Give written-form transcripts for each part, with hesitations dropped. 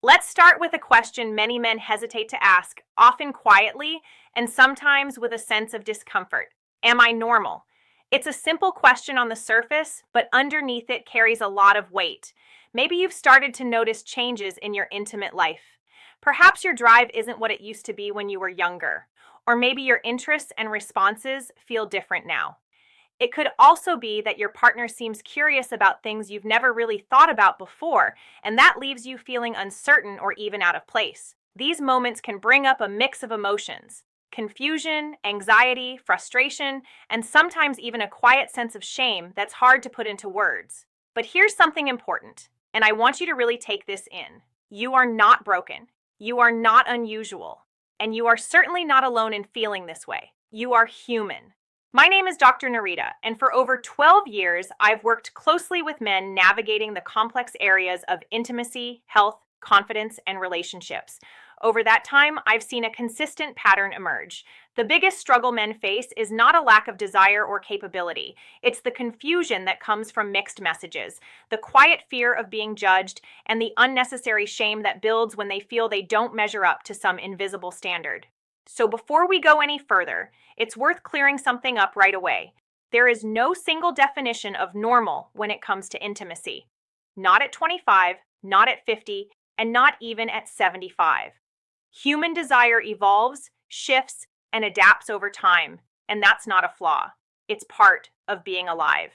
Let's start with a question many men hesitate to ask, often quietly and sometimes with a sense of discomfort. Am I normal? It's a simple question on the surface, but underneath it carries a lot of weight. Maybe you've started to notice changes in your intimate life. Perhaps your drive isn't what it used to be when you were younger, or maybe your interests and responses feel different now. It could also be that your partner seems curious about things you've never really thought about before, and that leaves you feeling uncertain or even out of place. These moments can bring up a mix of emotions: confusion, anxiety, frustration, and sometimes even a quiet sense of shame that's hard to put into words. But here's something important, and I want you to really take this in. You are not broken. You are not unusual. And you are certainly not alone in feeling this way. You are human. My name is Dr. Narita, and for over 12 years, I've worked closely with men navigating the complex areas of intimacy, health, confidence, and relationships. Over that time, I've seen a consistent pattern emerge. The biggest struggle men face is not a lack of desire or capability. It's the confusion that comes from mixed messages, the quiet fear of being judged, and the unnecessary shame that builds when they feel they don't measure up to some invisible standard. So before we go any further, it's worth clearing something up right away. There is no single definition of normal when it comes to intimacy. Not at 25, not at 50, and not even at 75. Human desire evolves, shifts, and adapts over time, and that's not a flaw. It's part of being alive.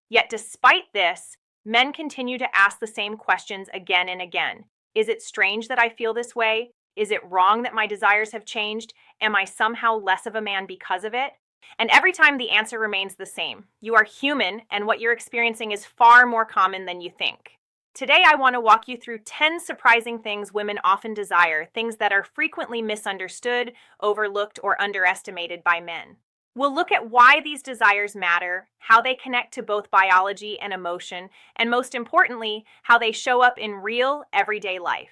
Yet despite this, men continue to ask the same questions again and again. Is it strange that I feel this way? Is it wrong that my desires have changed? Am I somehow less of a man because of it? And every time the answer remains the same. You are human, and what you're experiencing is far more common than you think. Today, I want to walk you through 10 surprising things women often desire, things that are frequently misunderstood, overlooked, or underestimated by men. We'll look at why these desires matter, how they connect to both biology and emotion, and most importantly, how they show up in real, everyday life.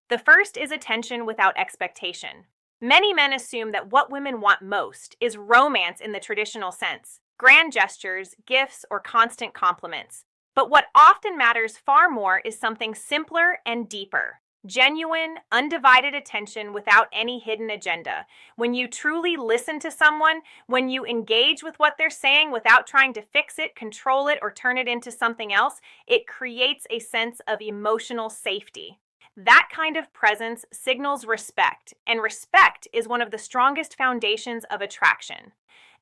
The first is attention without expectation. Many men assume that what women want most is romance in the traditional sense, grand gestures, gifts, or constant compliments. But what often matters far more is something simpler and deeper. Genuine, undivided attention without any hidden agenda. When you truly listen to someone, when you engage with what they're saying without trying to fix it, control it, or turn it into something else, it creates a sense of emotional safety. That kind of presence signals respect, and respect is one of the strongest foundations of attraction.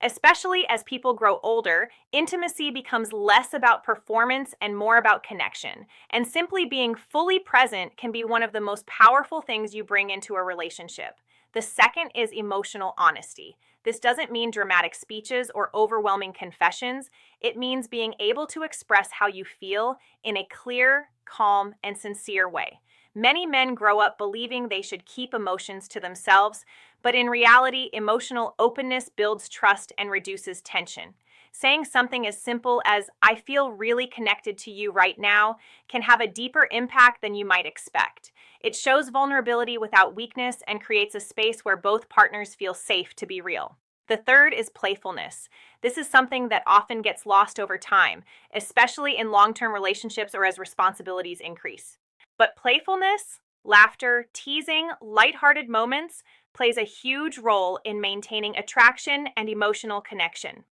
Especially as people grow older, intimacy becomes less about performance and more about connection, and simply being fully present can be one of the most powerful things you bring into a relationship. The second is emotional honesty. This doesn't mean dramatic speeches or overwhelming confessions. It means being able to express how you feel in a clear, calm, and sincere way. Many men grow up believing they should keep emotions to themselves, but in reality, emotional openness builds trust and reduces tension. Saying something as simple as, "I feel really connected to you right now," can have a deeper impact than you might expect. It shows vulnerability without weakness and creates a space where both partners feel safe to be real. The third is playfulness. This is something that often gets lost over time, especially in long-term relationships or as responsibilities increase. But playfulness, laughter, teasing, lighthearted moments plays a huge role in maintaining attraction and emotional connection.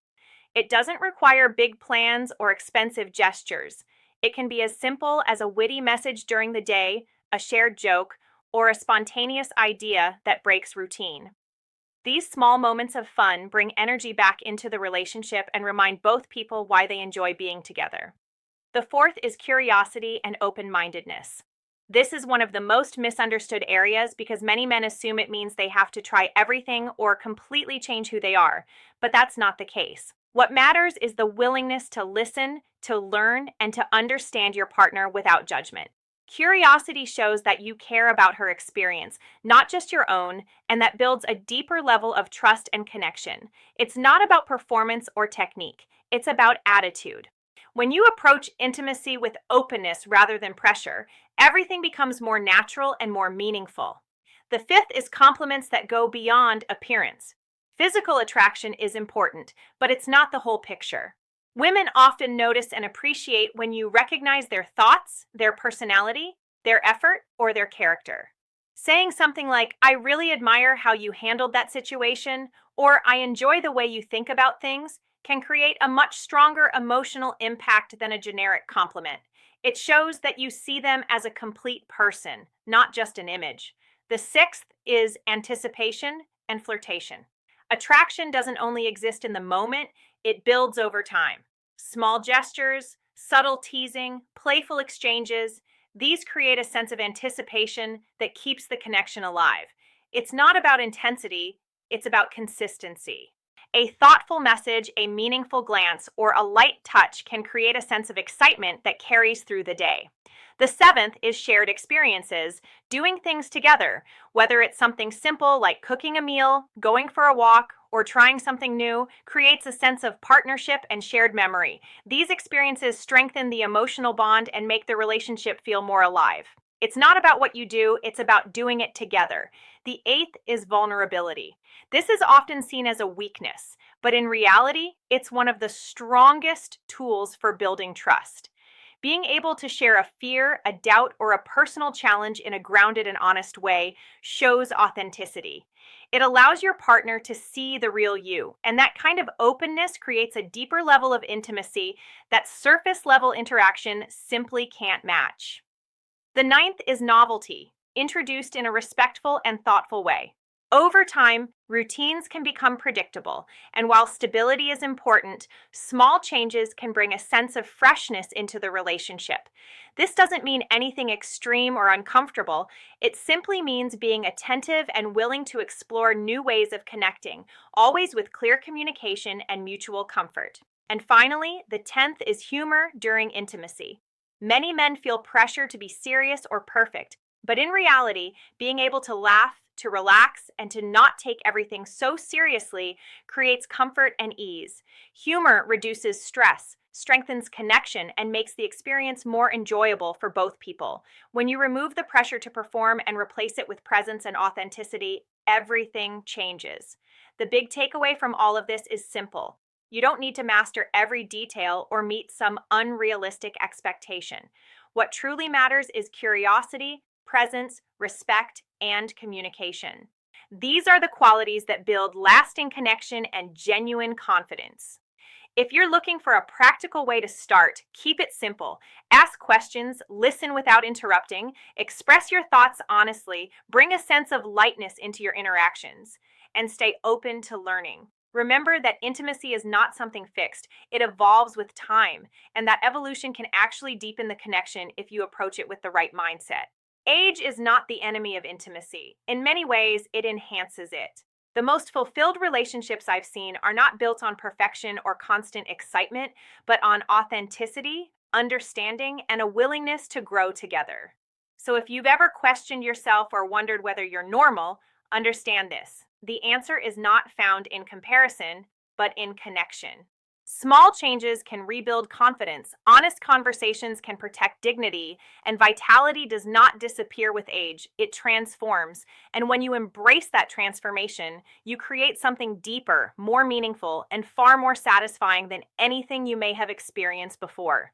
It doesn't require big plans or expensive gestures. It can be as simple as a witty message during the day, a shared joke, or a spontaneous idea that breaks routine. These small moments of fun bring energy back into the relationship and remind both people why they enjoy being together. The fourth is curiosity and open-mindedness. This is one of the most misunderstood areas because many men assume it means they have to try everything or completely change who they are, but that's not the case. What matters is the willingness to listen, to learn, and to understand your partner without judgment. Curiosity shows that you care about her experience, not just your own, and that builds a deeper level of trust and connection. It's not about performance or technique, it's about attitude. When you approach intimacy with openness rather than pressure, everything becomes more natural and more meaningful. The fifth is compliments that go beyond appearance. Physical attraction is important, but it's not the whole picture. Women often notice and appreciate when you recognize their thoughts, their personality, their effort, or their character. Saying something like, I really admire how you handled that situation, or I enjoy the way you think about things, can create a much stronger emotional impact than a generic compliment. It shows that you see them as a complete person, not just an image. The sixth is anticipation and flirtation. Attraction doesn't only exist in the moment, it builds over time. Small gestures, subtle teasing, playful exchanges, these create a sense of anticipation that keeps the connection alive. It's not about intensity, it's about consistency. A thoughtful message, a meaningful glance, or a light touch can create a sense of excitement that carries through the day. The seventh is shared experiences, doing things together, whether it's something simple like cooking a meal, going for a walk, or trying something new, creates a sense of partnership and shared memory. These experiences strengthen the emotional bond and make the relationship feel more alive. It's not about what you do, it's about doing it together. The eighth is vulnerability. This is often seen as a weakness, but in reality, it's one of the strongest tools for building trust. Being able to share a fear, a doubt, or a personal challenge in a grounded and honest way shows authenticity. It allows your partner to see the real you, and that kind of openness creates a deeper level of intimacy that surface level interaction simply can't match. The ninth is novelty, introduced in a respectful and thoughtful way. Over time, routines can become predictable, and while stability is important, small changes can bring a sense of freshness into the relationship. This doesn't mean anything extreme or uncomfortable, it simply means being attentive and willing to explore new ways of connecting, always with clear communication and mutual comfort. And finally, the tenth is humor during intimacy. Many men feel pressure to be serious or perfect, but in reality, being able to laugh, to relax, and to not take everything so seriously creates comfort and ease. Humor reduces stress, strengthens connection, and makes the experience more enjoyable for both people. When you remove the pressure to perform and replace it with presence and authenticity, everything changes. The big takeaway from all of this is simple. You don't need to master every detail or meet some unrealistic expectation. What truly matters is curiosity, presence, respect, and communication. These are the qualities that build lasting connection and genuine confidence. If you're looking for a practical way to start, keep it simple. Ask questions, listen without interrupting, express your thoughts honestly, bring a sense of lightness into your interactions, and stay open to learning. Remember that intimacy is not something fixed, it evolves with time, and that evolution can actually deepen the connection if you approach it with the right mindset. Age is not the enemy of intimacy. In many ways, it enhances it. The most fulfilled relationships I've seen are not built on perfection or constant excitement, but on authenticity, understanding, and a willingness to grow together. So if you've ever questioned yourself or wondered whether you're normal, understand this. The answer is not found in comparison, but in connection. Small changes can rebuild confidence, honest conversations can protect dignity, and vitality does not disappear with age, it transforms. And when you embrace that transformation, you create something deeper, more meaningful, and far more satisfying than anything you may have experienced before.